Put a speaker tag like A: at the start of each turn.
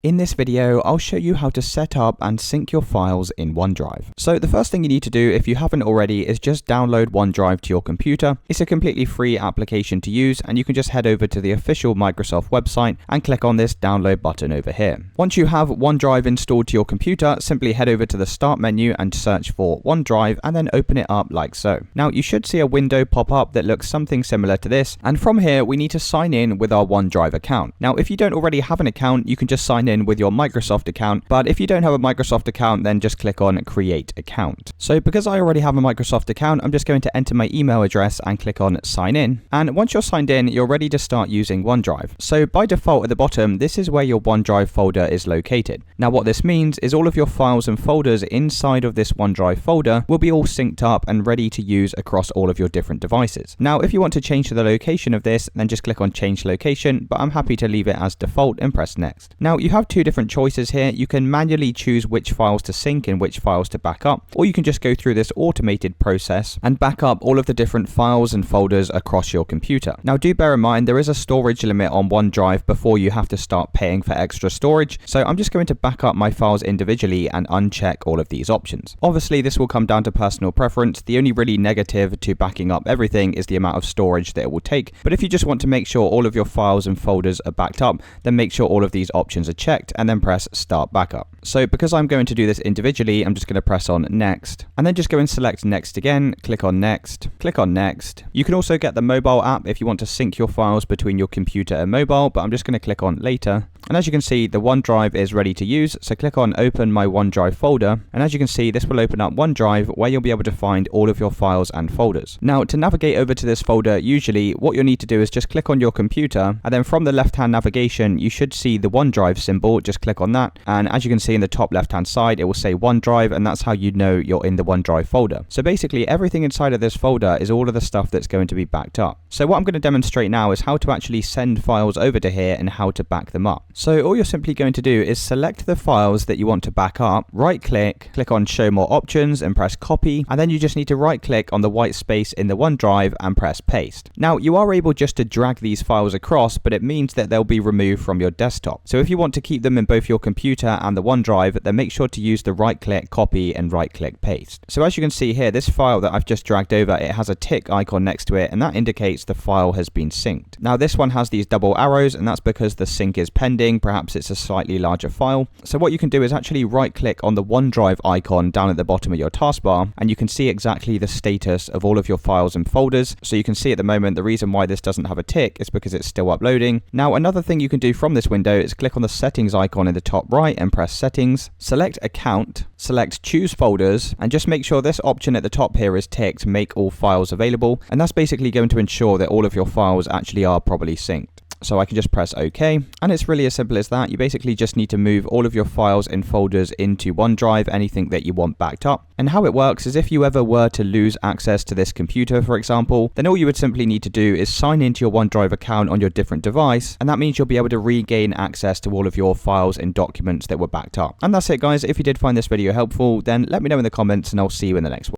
A: In this video, I'll show you how to set up and sync your files in OneDrive. So the first thing you need to do, if you haven't already, is just download OneDrive to your computer. It's a completely free application to use, and you can just head over to the official Microsoft website and click on this download button over here. Once you have OneDrive installed to your computer, simply head over to the start menu and search for OneDrive and then open it up like so. Now you should see a window pop up that looks something similar to this, and from here we need to sign in with our OneDrive account. Now if you don't already have an account, you can just sign in with your Microsoft account, but if you don't have a Microsoft account, then just click on create account. So because I already have a Microsoft account, I'm just going to enter my email address and click on sign in. And once you're signed in, you're ready to start using OneDrive. So by default at the bottom, this is where your OneDrive folder is located. Now what this means is all of your files and folders inside of this OneDrive folder will be all synced up and ready to use across all of your different devices. Now if you want to change the location of this, then just click on change location, but I'm happy to leave it as default and press next. Now you have two different choices here. You can manually choose which files to sync and which files to back up, or you can just go through this automated process and back up all of the different files and folders across your computer. Now do bear in mind there is a storage limit on OneDrive before you have to start paying for extra storage, so I'm just going to back up my files individually and uncheck all of these options. Obviously this will come down to personal preference. The only really negative to backing up everything is the amount of storage that it will take, but if you just want to make sure all of your files and folders are backed up, then make sure all of these options are checked and then press start backup. So because I'm going to do this individually, I'm just going to press on next and then just go and select next again, click on next, click on next. You can also get the mobile app if you want to sync your files between your computer and mobile, but I'm just going to click on later. And as you can see, the OneDrive is ready to use, so click on open my OneDrive folder, and as you can see, this will open up OneDrive where you'll be able to find all of your files and folders. Now to navigate over to this folder, usually what you'll need to do is just click on your computer, and then from the left hand navigation you should see the OneDrive symbol. Just click on that, and as you can see in the top left hand side it will say OneDrive, and that's how you know you're in the OneDrive folder. So basically everything inside of this folder is all of the stuff that's going to be backed up. So what I'm going to demonstrate now is how to actually send files over to here and how to back them up. So all you're simply going to do is select the files that you want to back up, right click, click on show more options and press copy, and then you just need to right click on the white space in the OneDrive and press paste. Now you are able just to drag these files across, but it means that they'll be removed from your desktop. So if you want to keep them in both your computer and the OneDrive, then make sure to use the right click copy and right click paste. So as you can see here, this file that I've just dragged over, it has a tick icon next to it, and that indicates the file has been synced. Now this one has these double arrows, and that's because the sync is pending. Perhaps it's a slightly larger file. So what you can do is actually right click on the OneDrive icon down at the bottom of your taskbar, and you can see exactly the status of all of your files and folders. So you can see at the moment the reason why this doesn't have a tick is because it's still uploading. Now another thing you can do from this window is click on the settings icon in the top right and press settings, select account, select choose folders, and just make sure this option at the top here is ticked, make all files available, and that's basically going to ensure that all of your files actually are properly synced. So I can just press OK, and it's really as simple as that. You basically just need to move all of your files and folders into OneDrive, anything that you want backed up. And how it works is if you ever were to lose access to this computer, for example, then all you would simply need to do is sign into your OneDrive account on your different device, and that means you'll be able to regain access to all of your files and documents that were backed up. And that's it guys. If you did find this video helpful, then let me know in the comments and I'll see you in the next one.